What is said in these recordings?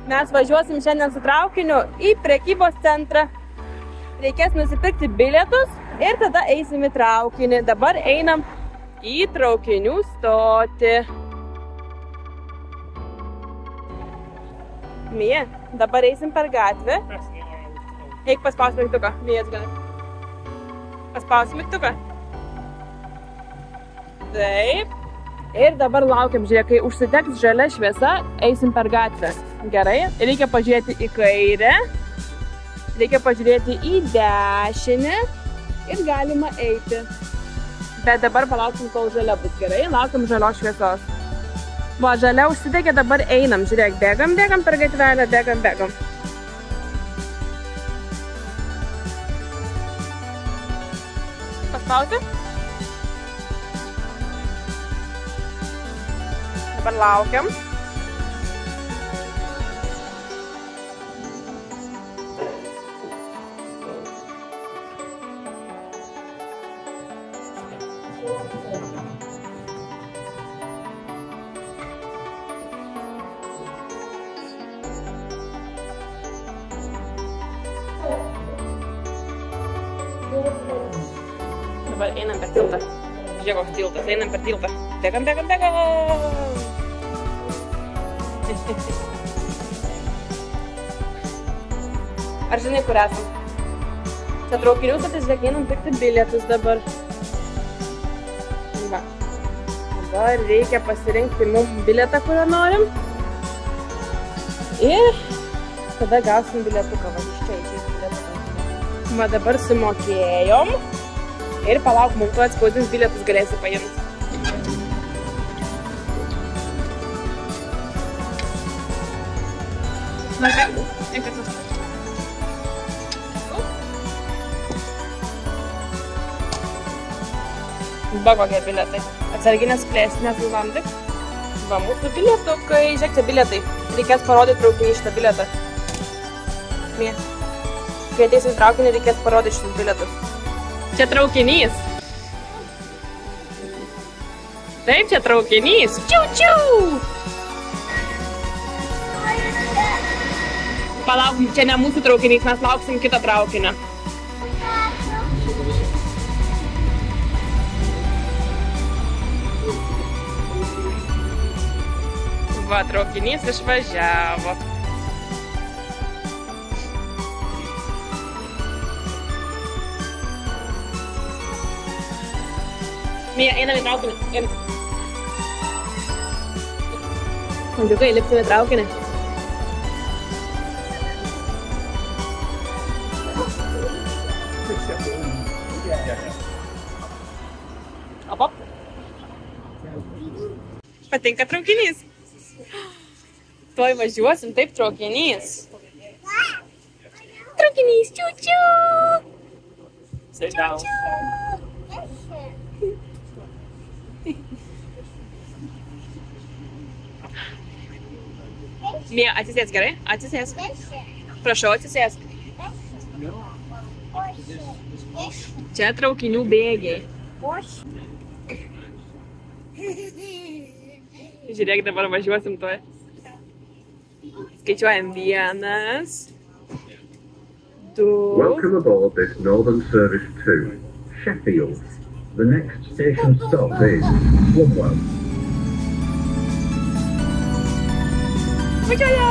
Mes važiuosim šiandien su traukiniu į prekybos centrą. Reikės nusipirkti bilietus ir tada eisim į traukinį. Dabar einam į traukinių stotį. Mija, dabar eisim per gatvę. Eik paspausti mygtuką. Mijas gali. Paspausti mygtuką. Taip. Ir dabar laukiam, žiūrėk, kai užsidegs žalia šviesa, eisim per gatvę. Gerai? Reikia pažiūrėti į kairę, reikia pažiūrėti į dešinę ir galima eiti. Bet dabar palauksim, kol žalia bus. Gerai? Laukiam žalios šviesos. Va, žalia užsidegė, dabar einam. Žiūrėk, bėgam per gatvelę, bėgam. Paspausti? Dabar laukiam. Dabar einam per tiltą. Žiūrėk, koks tiltas, einam per tiltą. Bėgam. Ar žinai, kur esam? Čia traukinių stotis, žiūrėk, einam pirkti bilietus dabar. Va. Dabar reikia pasirinkti mums bilietą, kurio norim. Ir tada gausim bilietuką. Va, iš čia išeis bilietuką. Va, dabar sumokėjom. Ir palauk, mums tu atspausdins bilietus galėsi paimti. Na ką? Eik atsius. Va kokie bilietai. Atsarginės plėsinės Lulandik. Va mūsų bilietukai. Žiūrėk, čia bilietai. Reikės parodyti traukinį šitą bilietą. Mie. Kai ateisi į traukinį, reikės parodyti šitus bilietus. Čia traukinys. Taip, čia traukinys. Čiu. Palauk, čia ne mūsų traukinys, mes lauksim kito traukinio. Va, traukinys išvažiavo. Mija, einam į traukinį. Kondžiukai, lipsim į traukinį. Op. Patinka traukinys. Tuoj važiuosim, taip, traukinys. Traukinys, čiu. Sit down. Mija, atsisėsk, gerai? Atsisėsk. Prašau, atsisėsk. Čia traukinių bėgiai. Žiūrėk, dabar važiuosim tuoj. Skaičiuojam 1, 2. Welcome aboard this Northern Service 2, Sheffield. The next station stop is Woodwell. Važiuojam!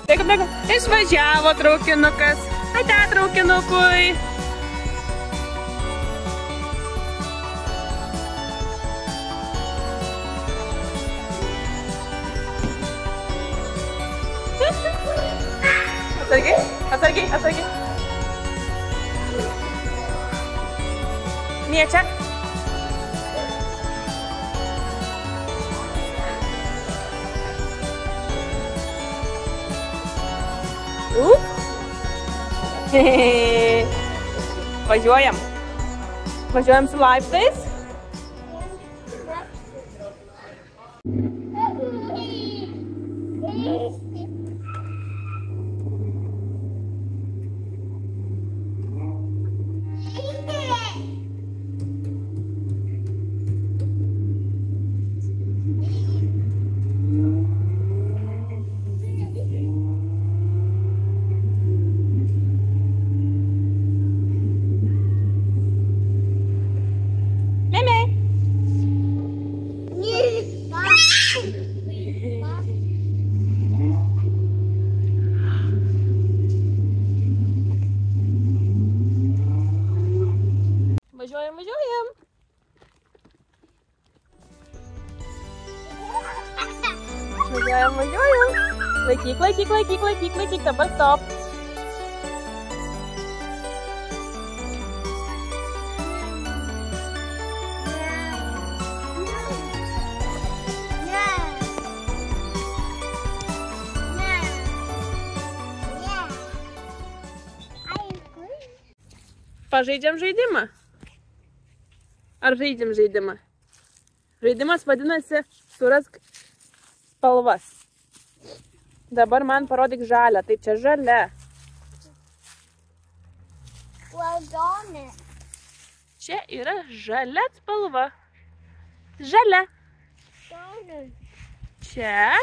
Bėgam. Išvažiavo traukinukas. Ate traukinukui. Atsargiai. Mija, čia. Važiuojam su laiptais. Važiuojam, važiuojam. Važiuojam, važiuojam. Laikyk, laikyk, laikyk, laikyk, laikyk, dabar stop. Pažaidžiam žaidimą? Ar žaidžiam žaidimą? Žaidimas vadinasi surask spalvas. Dabar man parodyk žalią. Tai čia žalia. Raudona. Čia yra žalia spalva. Žalia. Čia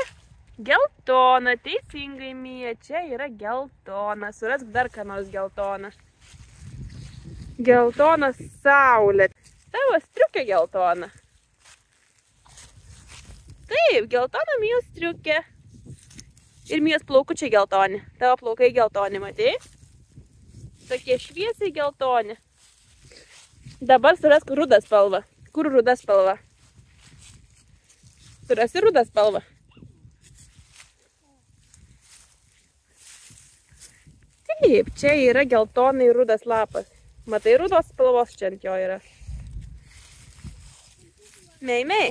geltona. Teisingai, Mija. Čia yra geltona. Surask dar ką nors geltoną. Geltona saulė. Tavo striukė geltona. Taip, geltona Mijos striukė. Ir Mijos plaukučiai geltoni. Tavo plaukai geltoni, matei? Tokie šviesiai geltoni. Dabar surask rudą spalvą. Kur ruda spalva? Surasi rudą spalvą. Taip, čia yra geltonai rudas lapas. Matai, rudos spalvos čia ant jo yra. Mei, mei.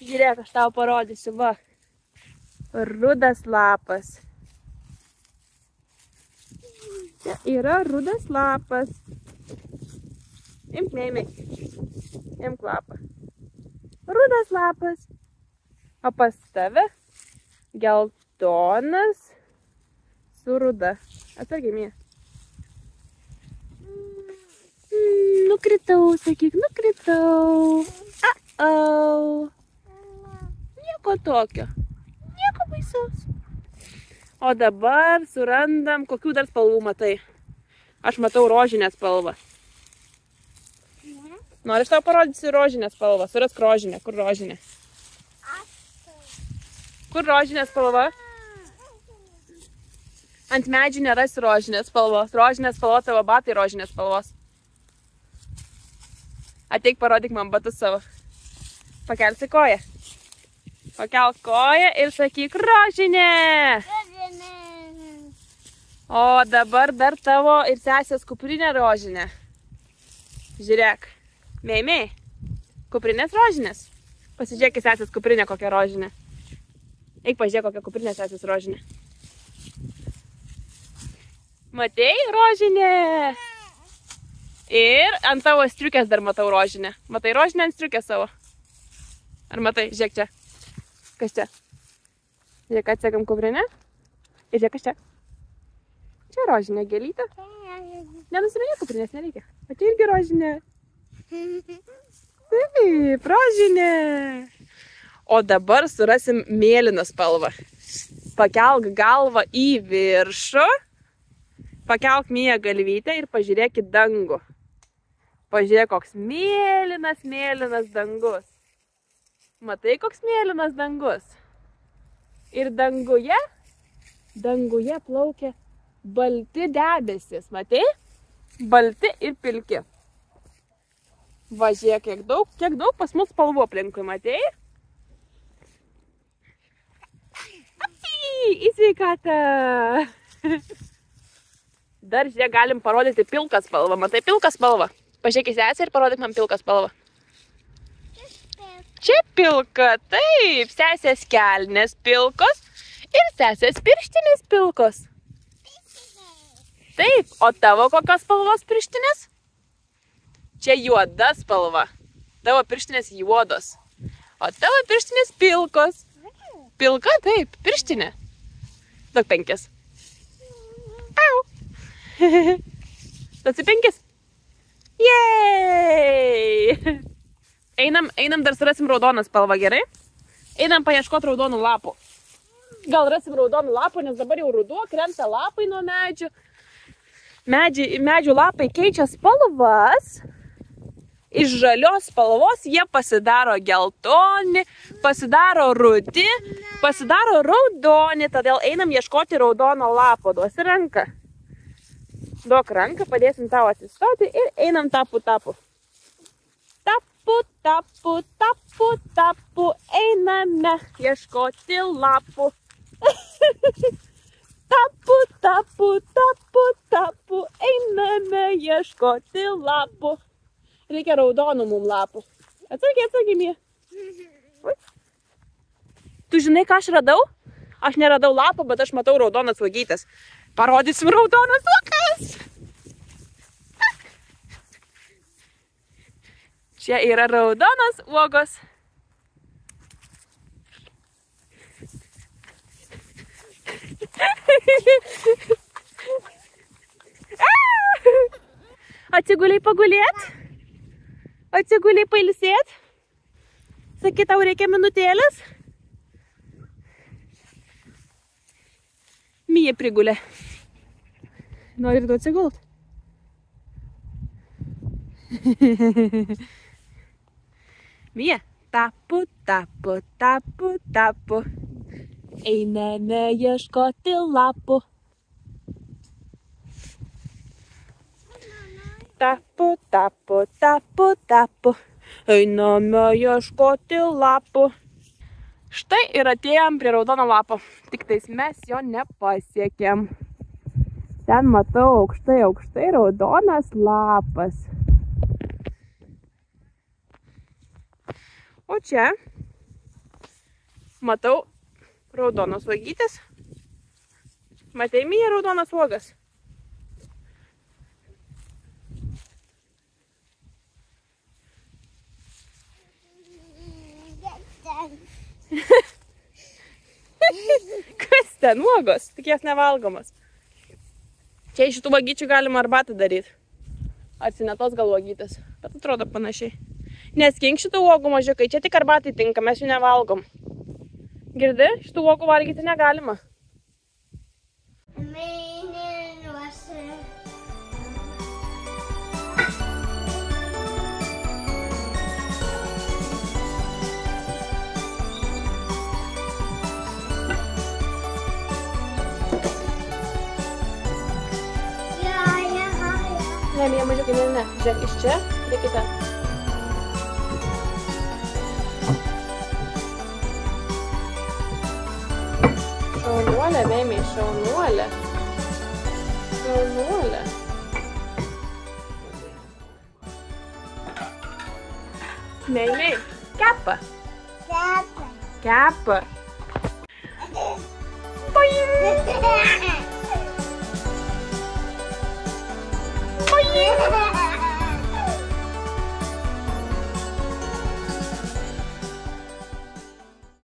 Žiūrėk, aš tau parodysiu, va. Rudas lapas. Čia yra rudas lapas. Imk, mei, mei. Imk lapą. Rudas lapas. O pas tave geltonas su ruda. Atsargiai, Mija. Nukritau, sakyk, nukritau. Nieko tokio. Nieko baisaus. O dabar surandam, kokių dar spalvų matai. Aš matau rožinę spalvą. Nori, aš tau parodysiu rožinę spalvą. Surask rožinę. Kur rožinė? Kur rožinė spalva? Ant medžių nerasi rožinės spalvos. Rožinės spalva tavo batai rožinės spalvos. Ateik, parodyk man batus savo. Pakelsi koją. Pakelk koją ir sakyk rožinė. O dabar dar tavo ir sesės kuprinė rožinė. Žiūrėk. Mei, mei. Kuprinės rožinės. Pasižiūrėk į sesės kuprinę kokią rožinę. Eik pažiūrėk kokią kuprinę sesės rožinę. Matei rožinė? Ir ant tavo striukės dar matau rožinę. Matai rožinę ant striukės savo? Ar matai? Žiūrėk čia. Kas čia? Žiūrėk, atsekam kuprinę. Ir žiūrėk, kas čia? Čia rožinė gėlytė. Nenusiminė kuprinės, nereikia. O čia irgi rožinė. Taip, rožinė. O dabar surasim mėlyną spalvą. Pakelk galvą į viršų. Pakelk Mija galvytę ir pažiūrėk į dangų. Pažiūrėk, koks mėlynas, mėlynas dangus. Matai, koks mėlynas dangus? Ir danguje plaukia balti debesis. Matai? Balti ir pilki. Va, žiūrėk, kiek daug pas mus spalvų aplinkui, matai? Į sveikatą! Dar žiūrėk, galim parodyti pilką spalvą. Matai pilką spalvą? Pažiūrėk į sesę ir parodyk man pilką spalvą. Čia pilka, taip. Sesės kelnės pilkos ir sesės pirštinės pilkos. Taip, o tavo kokios spalvos pirštinės? Čia juoda spalva. Tavo pirštinės juodos. O tavo pirštinės pilkos. Pilka, taip, pirštinė. Duok 5. Au. Duosi 5. Jej! Einam dar surasim raudoną spalvą, gerai? Einam paieškoti raudonų lapų. Gal rasim raudonų lapų, nes dabar jau ruduo, krenta lapai nuo medžių. Medžių lapai keičia spalvas. Iš žalios spalvos jie pasidaro geltoni, pasidaro rudi, pasidaro raudoni. Todėl einam ieškoti raudono lapo. Duosi ranką. Duok ranką, padėsim tau atsistoti ir einam tapu. Tapu, einame ieškoti lapų. Tapu, einame ieškoti lapų. Reikia raudonų mum lapų. Atsargiai, Mija. Tu žinai, ką aš radau? Aš neradau lapų, bet aš matau raudonas uogytes. Parodysim raudonas uogas. Čia yra raudonas uogos. Atsiguliai pagulėt? Atsiguliai pailsėt? Sakai, tau reikia minutėlės? Mija prigulė. Nori ir tu atsigult? Mija, tapu. Einame ieškoti lapų. Tapu. Einame ieškoti lapų. Štai ir atėjom prie raudono lapo. Tik tais mes jo nepasiekėm. Ten matau aukštai raudonas lapas. O čia matau raudonos uogytės. Matei, Mija, raudonas uogas? Kas ten uogos? Tik jas nevalgomas. Čia iš šitų uogyčių galima arbatą daryti. Atsinetos gal uogytės, bet atrodo panašiai. Neskink šitų uogų mažiukai, čia tik arbatai tinka, mes jų nevalgom. Girdi? Šitų uogų valgyti negalima. Ne, Mija, mažiukai, ne. Žiūrėk, iš čia, reikia ten. Šaunuolė, Meimiai, šaunuolė. Šaunuolė. Meimiai, kepa. Kepa. Boing.